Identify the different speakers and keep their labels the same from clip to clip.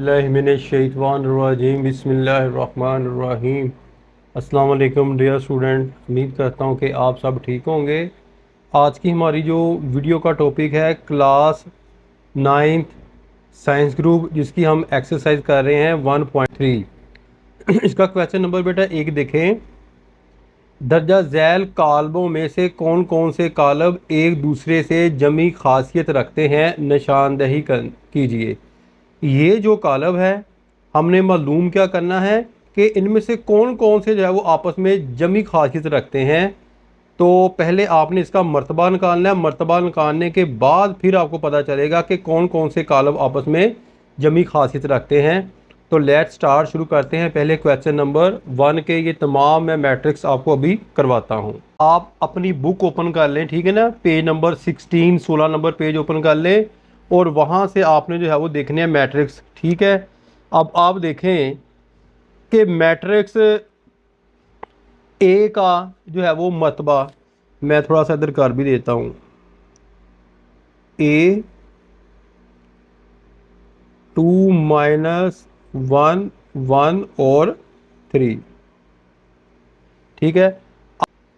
Speaker 1: बिस्मिल्लाहिमिनश्शैतानिर्रजीम बिस्मिल्लाहिर्रहमानिर्रहीम। अस्सलाम वालेकुम डियर स्टूडेंट, उम्मीद करता हूँ कि आप सब ठीक होंगे। आज की हमारी जो वीडियो का टॉपिक है क्लास नाइन्थ साइंस ग्रुप, जिसकी हम एक्सरसाइज कर रहे हैं 1.3। इसका क्वेश्चन नंबर बेटा एक देखें। दर्जा झैल कालबों में से कौन कौन से कालब एक दूसरे से जमी खासियत रखते हैं, निशानदही कीजिए। ये जो कालब है, हमने मालूम क्या करना है कि इनमें से कौन कौन से जो है वो आपस में जमी खासियत रखते हैं। तो पहले आपने इसका मर्तबा निकालना है। मर्तबा निकालने के बाद फिर आपको पता चलेगा कि कौन कौन से कालब आपस में जमी खासियत रखते हैं। तो लेट स्टार्ट, शुरू करते हैं। पहले क्वेश्चन नंबर 1 के ये तमाम मैं मैट्रिक्स आपको अभी करवाता हूँ। आप अपनी बुक ओपन कर लें, ठीक है ना। Page number 16 number page open कर लें और वहाँ से आपने जो है वो देखने हैं मैट्रिक्स, ठीक है। अब आप देखें कि मैट्रिक्स ए का जो है वो मर्तबा मैं थोड़ा सा इधर कर भी देता हूँ। A 2 -1 1 और 3, ठीक है।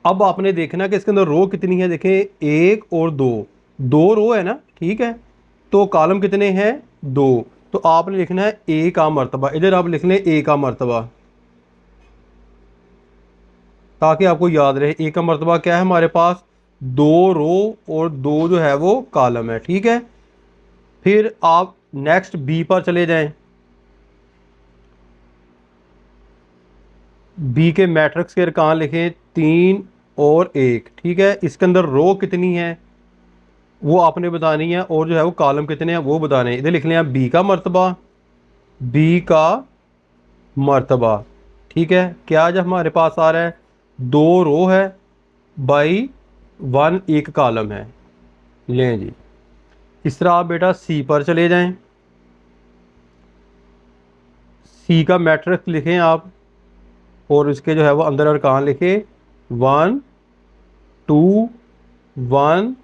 Speaker 1: अब आपने देखना कि इसके अंदर रो कितनी है। देखें, 1 और 2 रो है ना, ठीक है। तो कॉलम कितने हैं? 2। तो आपने लिखना है ए का मर्तबा। इधर आप लिख लें ए का मर्तबा, ताकि आपको याद रहे। ए का मर्तबा क्या है हमारे पास? 2 रो और 2 जो है वो कॉलम है, ठीक है। फिर आप नेक्स्ट बी पर चले जाएं। बी के मैट्रिक्स के अरकान लिखें 3 और 1, ठीक है। इसके अंदर रो कितनी है वो आपने बतानी है, और जो है वो कॉलम कितने हैं वो बताने हैं। इधर लिख लें बी का मर्तबा, बी का मर्तबा, ठीक है। क्या जब हमारे पास आ रहा है 2 रो है बाई 1 एक कॉलम है। लें जी, इस तरह आप बेटा सी पर चले जाएं। सी का मैट्रिक्स लिखें आप, और इसके जो है वो अंदर अरकान लिखे 1 2 1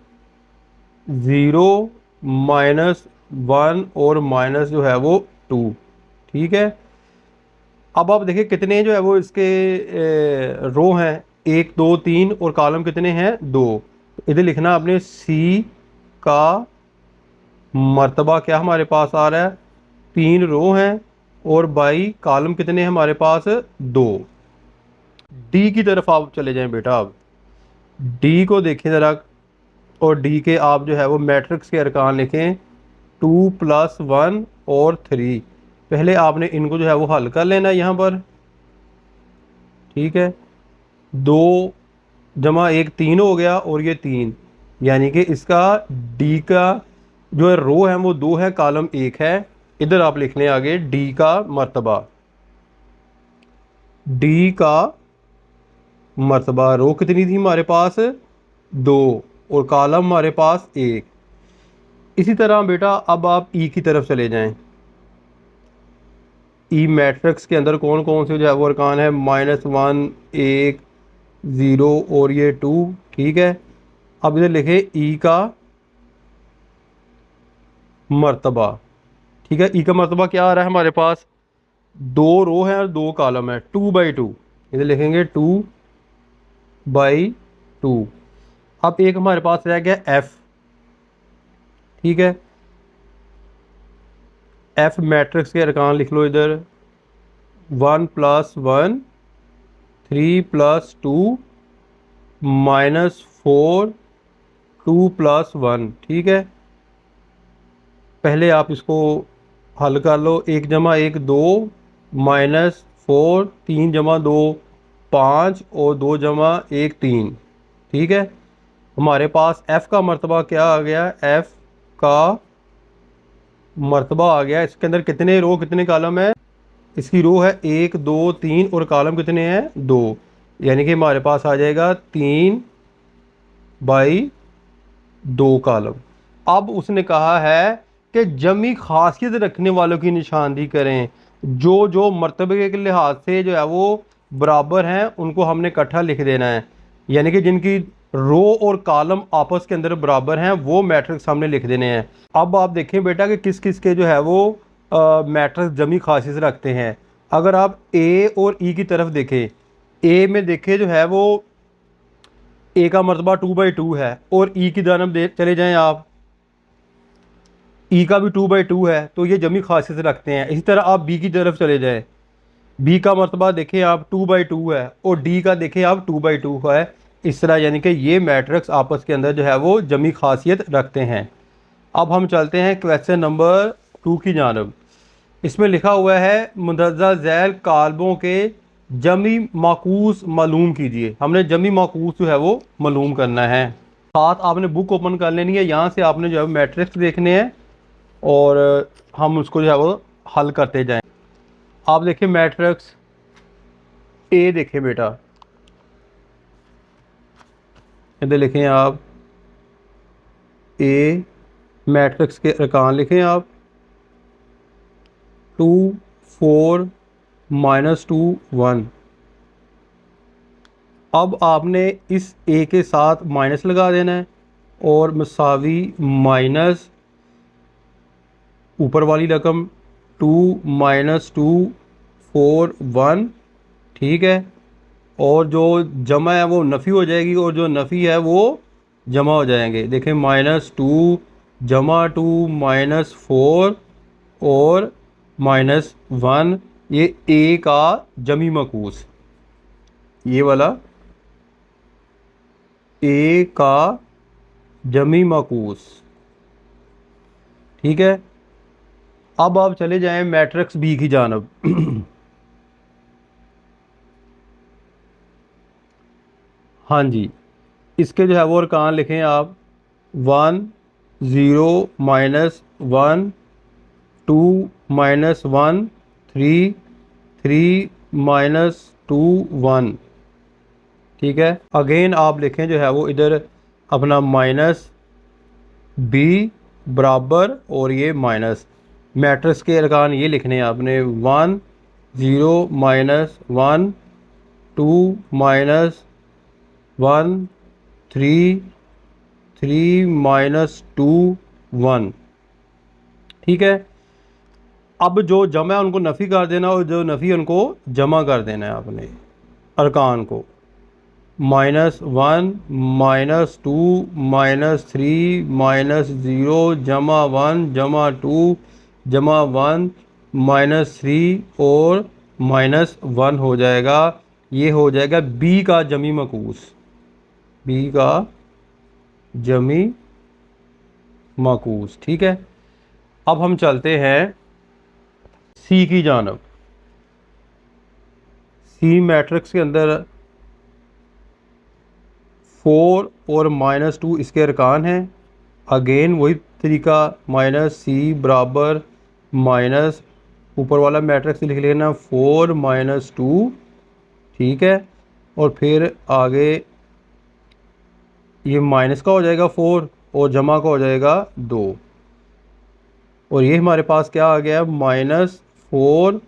Speaker 1: 0 -1 और माइनस जो है वो 2, ठीक है। अब आप देखिए कितने जो है वो इसके रो हैं, 1 2 3, और कॉलम कितने हैं? 2। इधर लिखना आपने सी का मर्तबा क्या हमारे पास आ रहा है? 3 रो हैं और बाई कॉलम कितने हैं हमारे पास? 2। डी की तरफ आप चले जाएं बेटा। आप डी को देखें ज़रा, और डी के आप जो है वो मैट्रिक्स के अरकान लिखें 2 + 1 और 3। पहले आपने इनको जो है वो हल कर लेना यहाँ पर, ठीक है। 2 जमा 1 3 हो गया, और ये 3, यानी कि इसका डी का जो है रो है वो 2 है, कॉलम 1 है। इधर आप लिख लें आगे डी का मर्तबा। डी का मर्तबा, रो कितनी थी हमारे पास? 2, और कॉलम हमारे पास 1। इसी तरह बेटा अब आप ई की तरफ चले जाएं। ई मैट्रिक्स के अंदर कौन कौन से जो है वो अरकान है? -1 1 0 और ये 2, ठीक है। अब इधर लिखे ई का मर्तबा, ठीक है। ई का मर्तबा क्या आ रहा है हमारे पास? 2 रो है और 2 कॉलम है, 2/2। इधर लिखेंगे 2/2। अब एक हमारे पास रह गया एफ, ठीक है। एफ मैट्रिक्स के अरकान लिख लो इधर 1 + 1 3 + 2 -4 2 + 1, ठीक है। पहले आप इसको हल कर लो। 1 जमा 1 2 -4 3 जमा 2 5 और 2 जमा 1 3, ठीक है। हमारे पास एफ़ का मर्तबा क्या आ गया? एफ़ का मर्तबा आ गया। इसके अंदर कितने रो कितने कॉलम है? इसकी रो है 1 2 3, और कॉलम कितने हैं? 2, यानी कि हमारे पास आ जाएगा 3/2 कॉलम। अब उसने कहा है कि जमी खासियत रखने वालों की निशानदेही करें। जो जो मर्तबे के लिहाज से जो है वो बराबर हैं उनको हमने इकट्ठा लिख देना है, यानी कि जिनकी रो और कॉलम आपस के अंदर बराबर हैं वो मैट्रिक्स हमने लिख देने हैं। अब आप देखें बेटा कि किस किस के जो है वो मैट्रिक्स जमी खासियत रखते हैं। अगर आप ए और ई की तरफ देखें, ए में देखें जो है वो ए का मरतबा 2/2 है, और ई की जानब चले जाएं आप, ई का भी 2/2 है, तो ये जमी खासियत रखते हैं। इसी तरह आप बी की तरफ चले जाएं, बी का मरतबा देखें आप 2/2 है, और डी का देखें आप 2/2 है। इस तरह यानी कि ये मैट्रिक्स आपस के अंदर जो है वो जमी खासियत रखते हैं। अब हम चलते हैं क्वेश्चन नंबर 2 की जानब। इसमें लिखा हुआ है मुंदरजा झैल कालबों के जमी माकूस मालूम कीजिए। हमने जमी माकूस जो है वो मालूम करना है। साथ आपने बुक ओपन कर लेनी है, यहाँ से आपने जो है मैट्रिक्स देखने हैं और हम उसको जो है वो हल करते जाएं। आप देखिए मैट्रिक्स ए देखें बेटा, इधर लिखें आप ए, मैट्रिक्स के अरकान लिखें आप 2 4 -2 1। अब आपने इस ए के साथ माइनस लगा देना है और मसावी माइनस ऊपर वाली रकम 2 -2 4 1, ठीक है। और जो जमा है वो नफ़ी हो जाएगी, और जो नफ़ी है वो जमा हो जाएंगे। देखें -2 जमा 2 -4 और -1, ये ए का जमी मकूस, ये वाला ए का जमी मकूस, ठीक है। अब आप चले जाएं मैट्रिक्स बी की जानब। हाँ जी, इसके जो है वो अरकान लिखें आप 1 0 -1 2 -1 3 3 -2 1, ठीक है। अगेन आप लिखें जो है वो इधर अपना माइनस बी बराबर और ये माइनस। मैट्रिक्स के अरकान ये लिखने हैं आपने 1 0 -1 2 -1 3 3 -2 1, ठीक है। अब जो जमा है उनको नफ़ी कर देना, और जो नफ़ी है उनको जमा कर देना है आपने अरकान को। -1 -2 -3 -0 जमा 1 जमा 2 जमा 1 -3 और -1 हो जाएगा। ये हो जाएगा बी का जमी मकूस, बी का जमी मकूस, ठीक है। अब हम चलते हैं सी की जानब। सी मैट्रिक्स के अंदर 4 और -2 इसके अरकान हैं। अगेन वही तरीका, -c बराबर माइनस ऊपर वाला मैट्रिक्स लिख लेना 4 -2, ठीक है। और फिर आगे ये माइनस का हो जाएगा 4 और जमा का हो जाएगा 2, और ये हमारे पास क्या आ गया -4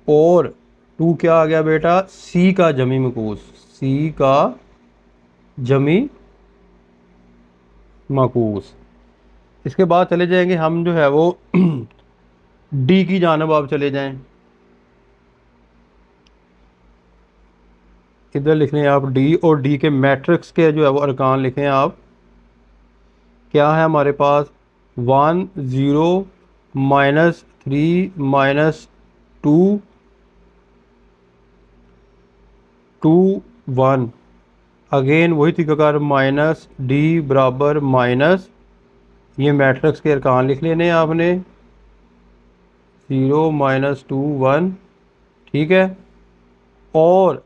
Speaker 1: और 2 क्या आ गया बेटा, सी का जमी मकूस, सी का जमी मकूस। इसके बाद चले जाएंगे हम जो है वो डी की जानब आप चले जाएं। इधर लिख लें आप डी, और डी के मैट्रिक्स के जो है वो अरकान लिखें आप। क्या है हमारे पास 1 0 -3 -2 2 1। अगेन वही तरीकाकार माइनस डी बराबर माइनस, ये मैट्रिक्स के अरकान लिख लेने हैं आपने 0 -2 1, ठीक है। और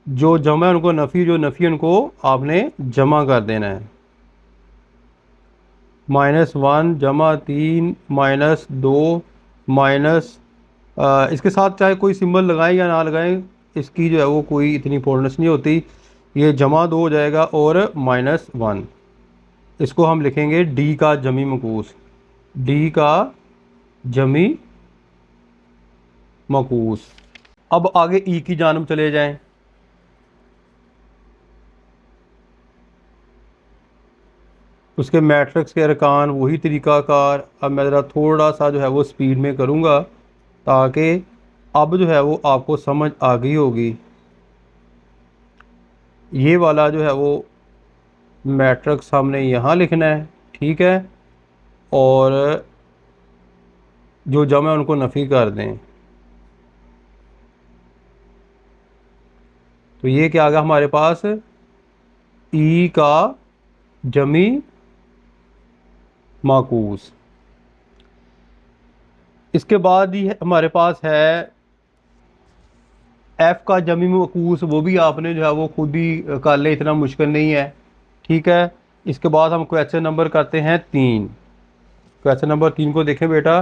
Speaker 1: जो जमा है उनको नफ़ी, जो नफ़ी उनको आपने जमा कर देना है। -1 जमा 3 -2 माइनस, इसके साथ चाहे कोई सिंबल लगाएं या ना लगाएं, इसकी जो है वो कोई इतनी इंपॉर्टेंस नहीं होती। ये जमा 2 हो जाएगा और -1, इसको हम लिखेंगे डी का जमी मकूस, डी का जमी मकूस। अब आगे ई की जानब चले जाएं। उसके मैट्रिक्स के अरकान वही तरीक़ाकार। अब मैं ज़रा थोड़ा सा जो है वो स्पीड में करूँगा ताकि अब जो है वो आपको समझ आ गई होगी। ये वाला जो है वो मैट्रिक्स हमने यहाँ लिखना है, ठीक है, और जो जमा उनको नफ़ी कर दें। तो ये क्या आ गया हमारे पास, ई का जमी माकूस। इसके बाद ही हमारे पास है एफ़ का जमी माकूस, वो भी आपने जो है वो खुद ही कर ले, इतना मुश्किल नहीं है, ठीक है। इसके बाद हम क्वेश्चन नंबर करते हैं 3। क्वेश्चन नंबर 3 को देखें बेटा।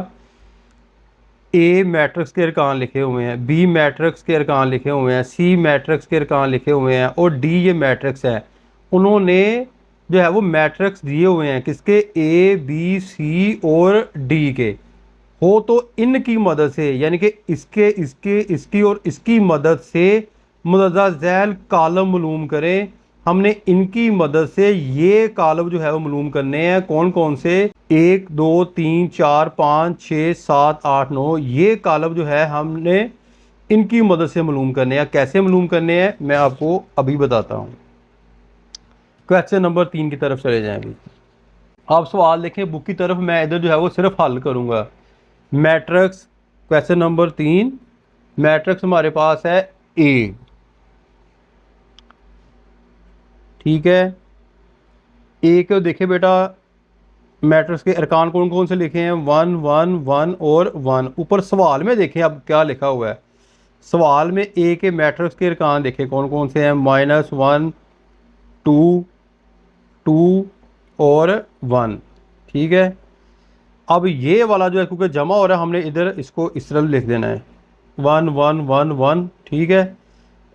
Speaker 1: ए मैट्रिक्स के अरकान लिखे हुए हैं, बी मैट्रिक्स के अरकान लिखे हुए हैं, सी मैट्रिक्स के अरकान लिखे हुए हैं और डी ये मैट्रिक्स है। उन्होंने जो है वो मैट्रिक्स दिए हुए हैं किसके, ए बी सी और डी के। हो तो इनकी मदद से, यानी कि इसके इसके इसकी और इसकी मदद से मुदर्जा झैल कालम मालूम करें। हमने इनकी मदद से ये कालम जो है वो मालूम करने हैं। कौन कौन से, 1 2 3 4 5 6 7 8 9, ये कालम जो है हमने इनकी मदद से मालूम करने हैं। कैसे मालूम करने हैं मैं आपको अभी बताता हूँ। क्वेश्चन नंबर 3 की तरफ चले जाएं। अभी आप सवाल देखें बुक की तरफ, मैं इधर जो है वो सिर्फ हल करूँगा। मैट्रिक्स क्वेश्चन नंबर 3, मैट्रिक्स हमारे पास है ए, ठीक है। ए को देखे बेटा, मैट्रिक्स के अरकान कौन कौन से लिखे हैं, 1 1 1 और 1। ऊपर सवाल में देखें अब क्या लिखा हुआ है। सवाल में ए के मैट्रिक्स के अरकान देखें कौन कौन से हैं, -1 2 2 और 1, ठीक है। अब ये वाला जो है क्योंकि जमा हो रहा है, हमने इधर इसको इस तरह लिख देना है, 1 1 1 1, ठीक है।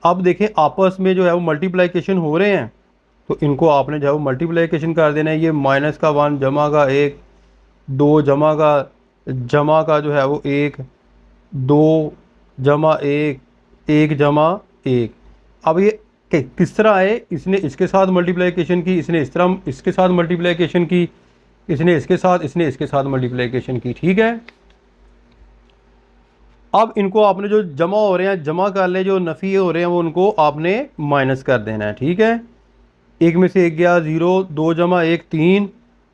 Speaker 1: अब देखें आपस में जो है वो मल्टीप्लिकेशन हो रहे हैं, तो इनको आपने जो है वो मल्टीप्लिकेशन कर देना है। ये -1 जमा का 1, 2 जमा का जो है वो 1, 2 जमा 1, 1 जमा 1। अब ये किस तरह है, इसने इसके साथ मल्टीप्लिकेशन की, इसने इस तरह इसके साथ मल्टीप्लिकेशन की, इसने इसके साथ मल्टीप्लिकेशन की, ठीक है। अब इनको आपने जो जमा हो रहे हैं जमा कर ले, जो नफ़ी हो रहे हैं वो उनको आपने माइनस कर देना है, ठीक है। एक में से एक गया 0, 2 जमा 1 3,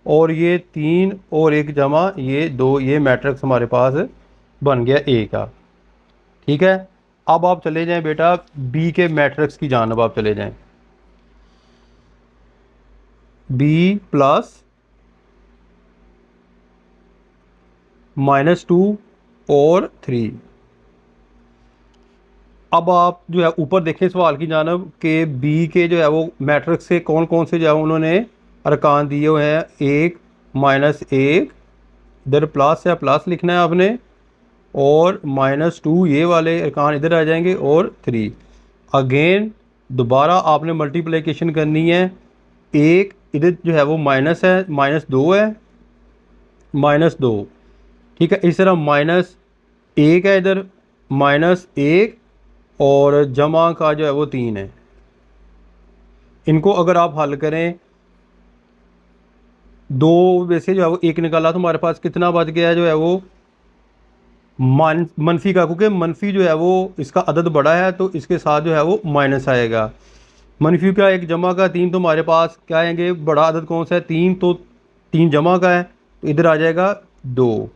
Speaker 1: और ये 3 और 1 जमा ये 2, ये मैट्रिक्स हमारे पास बन गया ए का, ठीक है। अब आप चले जाएं बेटा बी के मैट्रिक्स की जानब, आप चले जाएं। बी प्लस -2 और 3। अब आप जो है ऊपर देखें सवाल की जानब के बी के जो है वो मैट्रिक्स से कौन कौन से जो है उन्होंने अरकान दिए हुए हैं, 1 -1, इधर प्लस है, प्लस लिखना है आपने, और -2 ये वाले अरकान इधर आ जाएंगे, और 3। अगेन दोबारा आपने मल्टीप्लिकेशन करनी है। एक इधर जो है वो माइनस है, -2 है, -2, ठीक है। इस तरह -1 है इधर, -1 और जमा का जो है वो 3 है। इनको अगर आप हल करें, 2 में से जो है वो 1 निकाला तो हमारे पास कितना बच गया जो है वो मनफी का, क्योंकि मनफी जो है वो इसका अदद बड़ा है तो इसके साथ जो है वो माइनस आएगा। मनफी का 1 जमा का 3, तो हमारे पास क्या आएंगे, बड़ा अदद कौन सा है, 3, तो 3 जमा का है तो इधर आ जाएगा 2,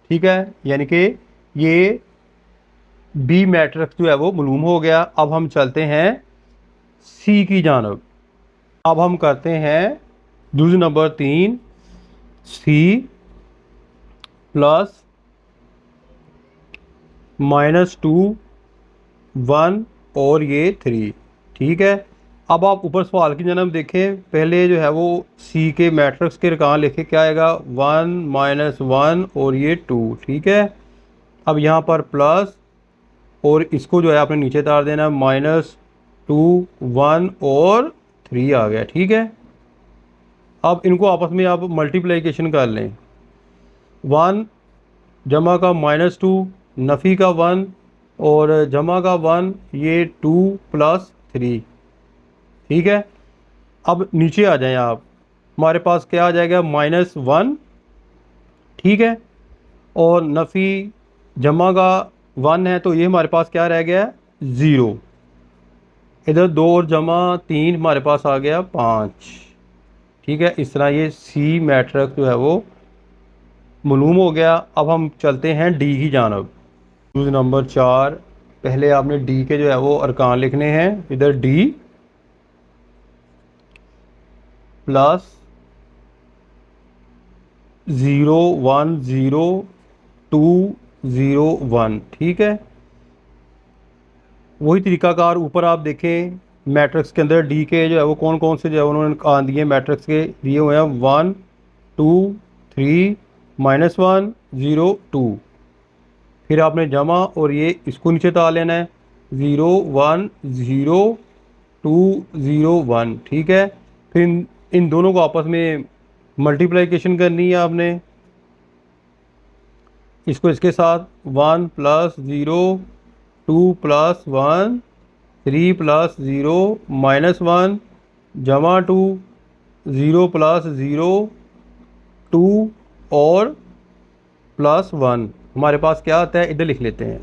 Speaker 1: ठीक है। यानी कि ये बी मैट्रिक्स जो है वो मालूम हो गया। अब हम चलते हैं सी की जानब। अब हम करते हैं जुज़ नंबर 3, सी प्लस -2 1 और ये 3, ठीक है। अब आप ऊपर सवाल की जानब देखें, पहले जो है वो सी के मैट्रिक्स के अरकान लिखे, क्या आएगा, 1 -1 और ये 2, ठीक है। अब यहाँ पर प्लस, और इसको जो है आपने नीचे उतार देना, -2 1 और 3 आ गया, ठीक है। अब इनको आपस में आप मल्टीप्लिकेशन कर लें, 1 जमा का -2, नफ़ी का 1 और जमा का 1, ये 2 + 3, ठीक है। अब नीचे आ जाएं आप, हमारे पास क्या आ जाएगा -1, ठीक है। और नफ़ी जमा का 1 है तो ये हमारे पास क्या रह गया, 0। इधर 2 और जमा 3 हमारे पास आ गया 5, ठीक है। इस तरह ये सी मैट्रिक्स जो है वो मालूम हो गया। अब हम चलते हैं डी की जानब। यूज नंबर 4, पहले आपने डी के जो है वो अरकान लिखने हैं। इधर डी प्लस 0 1 0 2 0 1, ठीक है। वही तरीकाकार ऊपर आप देखें मैट्रिक्स के अंदर डी के जो है वो कौन कौन से जो है उन्होंने कान दिए मैट्रिक्स के दिए हुए हैं, 1 2 3 -1 0 2। फिर आपने जमा और ये इसको नीचे तार लेना है, 0 1 0 2 0 1, ठीक है। फिर इन दोनों को आपस में मल्टीप्लिकेशन करनी है आपने, इसको इसके साथ 1 + 0 2 + 1 3 + 0 -1 जमा 2 0 + 0 2 और +1। हमारे पास क्या आता है, इधर लिख लेते हैं।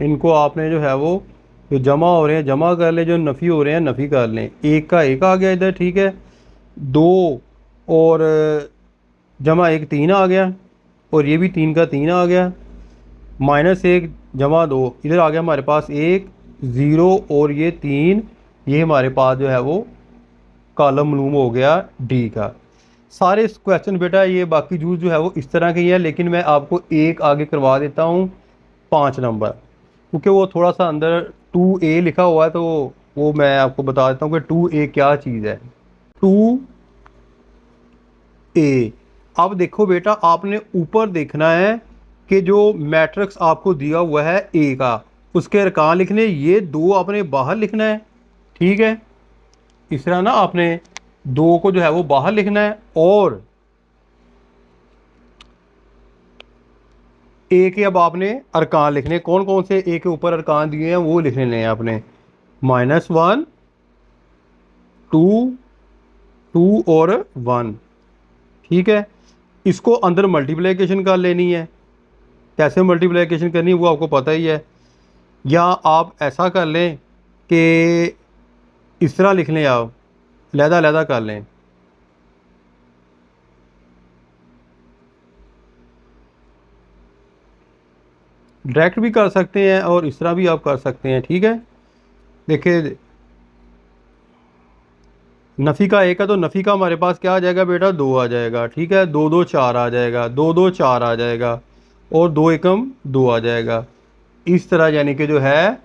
Speaker 1: इनको आपने जो है वो जो जमा हो रहे हैं जमा कर लें, जो नफ़ी हो रहे हैं नफ़ी कर लें। एक का एक आ गया इधर, ठीक है। 2 और जमा 1 3 आ गया, और ये भी 3 का 3 आ गया। -1 जमा 2 इधर आ गया हमारे पास 1 0 और ये 3। ये हमारे पास जो है वो कॉलम मालूम हो गया डी का। सारे क्वेश्चन बेटा ये बाकी जूस जो है वो इस तरह के ही है, लेकिन मैं आपको एक आगे करवा देता हूँ 5 नंबर, क्योंकि वो थोड़ा सा अंदर 2A लिखा हुआ है, तो वो मैं आपको बता देता हूँ कि 2A क्या चीज़ है। 2A, अब देखो बेटा आपने ऊपर देखना है कि जो मैट्रिक्स आपको दिया हुआ है ए का, उसके अरकान लिखने, ये 2 आपने बाहर लिखना है, ठीक है। इस तरह ना आपने 2 को जो है वो बाहर लिखना है, और ए के अब आपने अरकान लिखने, कौन कौन से ए के ऊपर अरकान दिए हैं वो लिखने हैं आपने, -1 2 2 और 1, ठीक है। इसको अंदर मल्टीप्लिकेशन कर लेनी है। कैसे मल्टीप्लिकेशन करनी है वो आपको पता ही है। या आप ऐसा कर लें कि इस तरह लिख लें, आप लहदा कर लें। डायरेक्ट भी कर सकते हैं और इस तरह भी आप कर सकते हैं, ठीक है। देखिए नफ़ी का एक है तो नफ़ी का हमारे पास क्या आ जाएगा बेटा, 2 आ जाएगा, ठीक है। 2 2 4 आ जाएगा, 2 2 4 आ जाएगा, और 2 एकम 2 आ जाएगा। इस तरह यानी कि जो है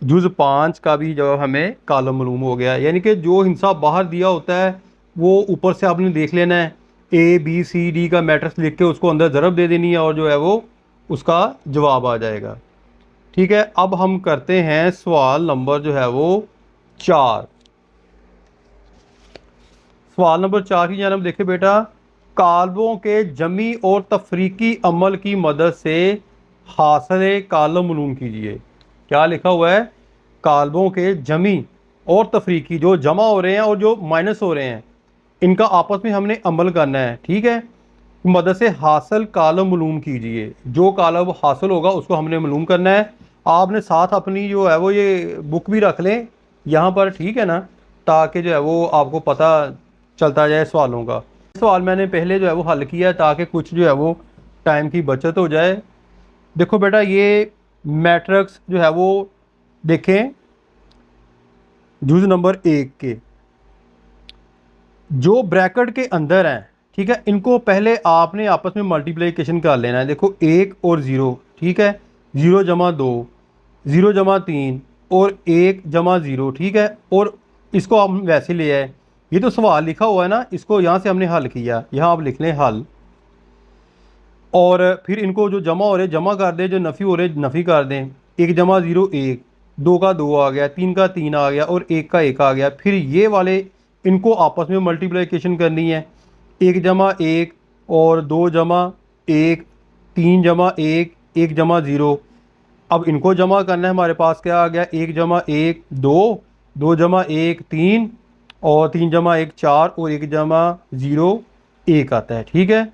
Speaker 1: जुज़ 5 का भी जो हमें कॉलम मालूम हो गया। यानी कि जो हिस्सा बाहर दिया होता है वो ऊपर से आपने देख लेना है, ABCD का मैट्रिक्स लिख के उसको अंदर ज़रब दे देनी है, और जो है वो उसका जवाब आ जाएगा, ठीक है। अब हम करते हैं सवाल नंबर जो है वो 4। सवाल नंबर 4 की जानब देखें बेटा, कालबों के जमी और तफरीकी अमल की मदद से हासिल कालम मालूम कीजिए। क्या लिखा हुआ है, कालबों के जमी और तफरीकी, जो जमा हो रहे हैं और जो माइनस हो रहे हैं, इनका आपस में हमने अमल करना है, ठीक है। मदद से हासिल कालम मालूम कीजिए। जो कालम हासिल होगा उसको हमने मालूम करना है। आपने साथ अपनी जो है वो ये बुक भी रख लें यहाँ पर, ठीक है ना, ताकि जो है वो आपको पता चलता जाए सवालों का। सवाल मैंने पहले जो है वो हल किया है ताकि कुछ जो है वो टाइम की बचत हो जाए। देखो बेटा ये मैट्रिक्स जो है वो देखें, जुज नंबर 1 के जो ब्रैकेट के अंदर हैं, ठीक है, इनको पहले आपने आपस में मल्टीप्लिकेशन कर लेना है। देखो 1 और 0, ठीक है, 0 जमा 2 0 जमा 3 और 1 जमा 0, ठीक है। और इसको हम वैसे ले आए, ये तो सवाल लिखा हुआ है ना, इसको यहाँ से हमने हल किया, यहाँ आप लिख लें हल। और फिर इनको जो जमा हो रहे जमा कर दें, जो नफ़ी हो रहे नफ़ी कर दें। 1 जमा 0 1, 2 का 2 आ गया, 3 का 3 आ गया, और 1 का 1 आ गया। फिर ये वाले इनको आपस में मल्टीप्लिकेशन करनी है, 1 जमा 1 और 2 जमा 1, 3 जमा 1, 1 जमा 0। अब इनको जमा करना है, हमारे पास क्या आ गया, 1 जमा 1 2, 2 जमा 1 3, और 3 जमा 1 4 और 1 जमा 0 1 आता है। ठीक है,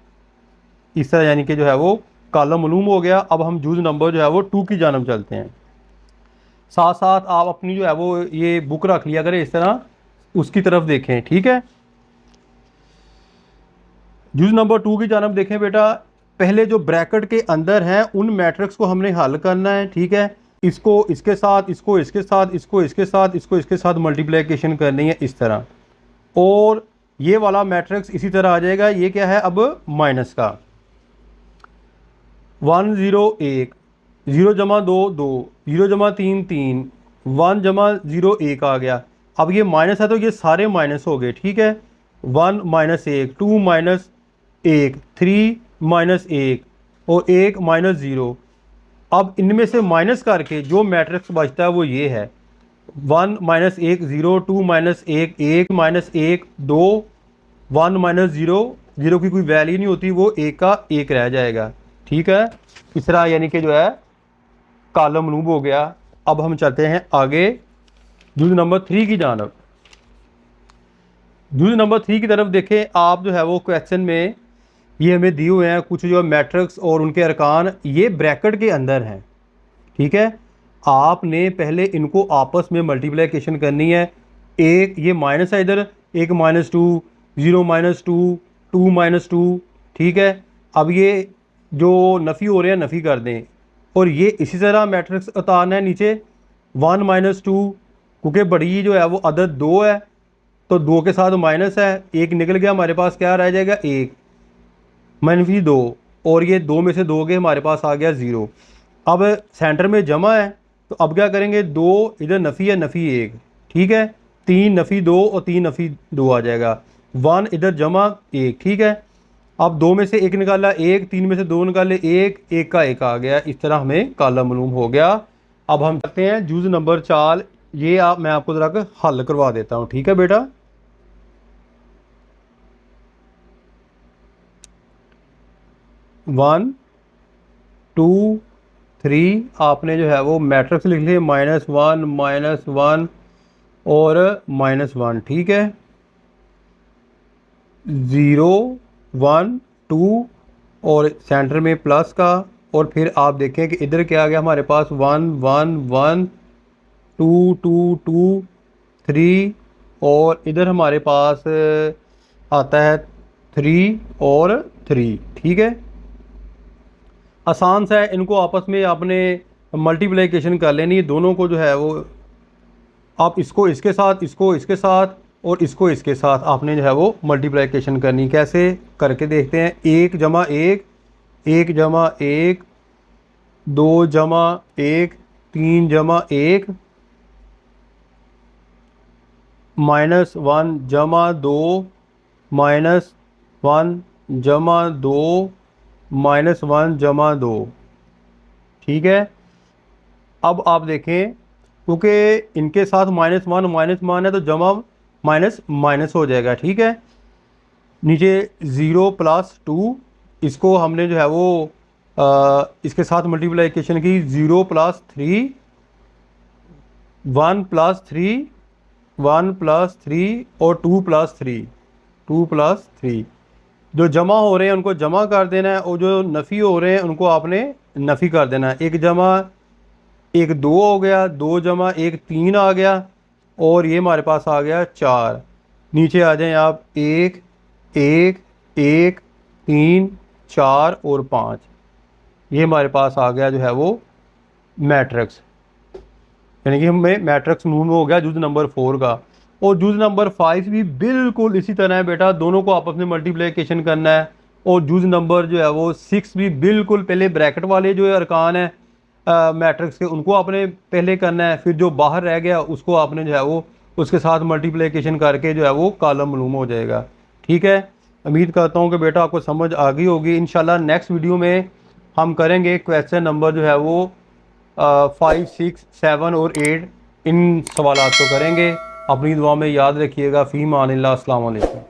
Speaker 1: इस तरह यानी कि जो है वो कॉलम मालूम हो गया। अब हम जूज नंबर जो है वो 2 की जानब चलते हैं। साथ साथ आप अपनी जो है वो ये बुक रख लिया करें इस तरह, उसकी तरफ देखें। ठीक है, जूज नंबर 2 की जानब देखें बेटा। पहले जो ब्रैकेट के अंदर हैं उन मैट्रिक्स को हमने हल करना है। ठीक है, इसको इसके साथ, इसको इसके साथ, इसको इसके साथ, इसको इसके साथ मल्टीप्लिकेशन करनी है इस तरह, और ये वाला मैट्रिक्स इसी तरह आ जाएगा। ये क्या है अब, माइनस का 1 0 1, 0 जमा 2 2, 0 जमा 3 3, 1 जमा 0 1 आ गया। अब ये माइनस है तो ये सारे माइनस हो गए। ठीक है, 1 माइनस 1, 2 माइनस 1, 3 माइनस 1 और 1 माइनस 0। अब इनमें से माइनस करके जो मैट्रिक्स बचता है वो ये है, 1 माइनस 1 0, 2 माइनस 1 1 माइनस 1 2, 1 माइनस 0 0 की कोई वैल्यू नहीं होती, वो 1 का 1 रह जाएगा। ठीक है, इस तरह यानी कि जो है कॉलम लूप हो गया। अब हम चलते हैं आगे जूज नंबर 3 की जानब। जूज नंबर 3 की तरफ देखें आप। जो है वो क्वेश्चन में ये हमें दिए हुए हैं कुछ जो मैट्रिक्स और उनके अरकान, ये ब्रैकेट के अंदर हैं। ठीक है, आपने पहले इनको आपस में मल्टीप्लिकेशन करनी है। एक ये माइनस है इधर, 1 माइनस 2, 0 माइनस 2, 2 माइनस 2। ठीक है, अब ये जो नफ़ी हो रहे हैं नफ़ी कर दें, और ये इसी तरह मैट्रिक्स उतारना है नीचे 1 माइनस 2, क्योंकि बड़ी जो है वो अदद 2 है तो 2 के साथ माइनस है, 1 निकल गया, हमारे पास क्या रह जाएगा 1 मनफी 2, और ये 2 में से 2 के हमारे पास आ गया 0। अब सेंटर में जमा है तो अब क्या करेंगे, 2 इधर नफ़ी है, नफ़ी 1। ठीक है, 3 नफ़ी 2 और 3 नफ़ी 2 आ जाएगा, 1 इधर जमा 1। ठीक है, अब 2 में से 1 निकाला 1, 3 में से 2 निकाले 1, 1 का 1 आ गया। इस तरह हमें कॉलम मालूम हो गया। अब हम करते हैं जूज नंबर 4। ये मैं आपको ज़रा हल करवा देता हूँ। ठीक है बेटा, 1 2 3 आपने जो है वो मैट्रिक्स लिख लिए, -1 -1 और -1। ठीक है, 0 1 2 और सेंटर में प्लस का, और फिर आप देखें कि इधर क्या आ गया हमारे पास 1 1 1 2 2 2 3, और इधर हमारे पास आता है 3 और 3। ठीक है, आसान सा है, इनको आपस में आपने मल्टीप्लिकेशन कर लेनी, दोनों को जो है वो आप इसको इसके साथ, इसको इसके साथ और इसको इसके साथ आपने जो है वो मल्टीप्लिकेशन करनी। कैसे करके देखते हैं, 1 जमा 1, 1 जमा 1, 2 जमा 1, 3 जमा 1, -1 जमा 2, -1 जमा 2, -1 जमा 2। ठीक है, अब आप देखें क्योंकि इनके साथ -1 है तो जमा माइनस माइनस हो जाएगा। ठीक है, नीचे 0 + 2, इसको हमने जो है वो इसके साथ मल्टीप्लिकेशन की, 0 + 3, 1 + 3, 1 + 3 और 2 + 3, 2 + 3। जो जमा हो रहे हैं उनको जमा कर देना है, और जो नफ़ी हो रहे हैं उनको आपने नफ़ी कर देना है। 1 जमा 1 2 हो गया, 2 जमा 1 3 आ गया, और ये हमारे पास आ गया 4। नीचे आ जाएं आप, 1 1 1 3 4 और 5। ये हमारे पास आ गया जो है वो मैट्रिक्स, यानी कि हमें मैट्रिक्स मालूम हो गया जूज नंबर 4 का। और जूज नंबर 5 भी बिल्कुल इसी तरह है बेटा, दोनों को आपस में मल्टीप्लिकेशन करना है। और जूज नंबर जो है वो 6 भी बिल्कुल पहले ब्रैकेट वाले जो अरकान है मैट्रिक्स के, उनको आपने पहले करना है, फिर जो बाहर रह गया उसको आपने जो है वो उसके साथ मल्टीप्लिकेशन करके जो है वो कॉलम मालूम हो जाएगा। ठीक है, उम्मीद करता हूँ कि बेटा आपको समझ आ गई होगी। इंशाल्लाह नेक्स्ट वीडियो में हम करेंगे क्वेश्चन नंबर जो है वो 5 6 7 और 8, इन सवालात को करेंगे। अपनी दुआ में याद रखिएगा। फ़ी मान अल्लाह, अस्सलाम वालेकुम।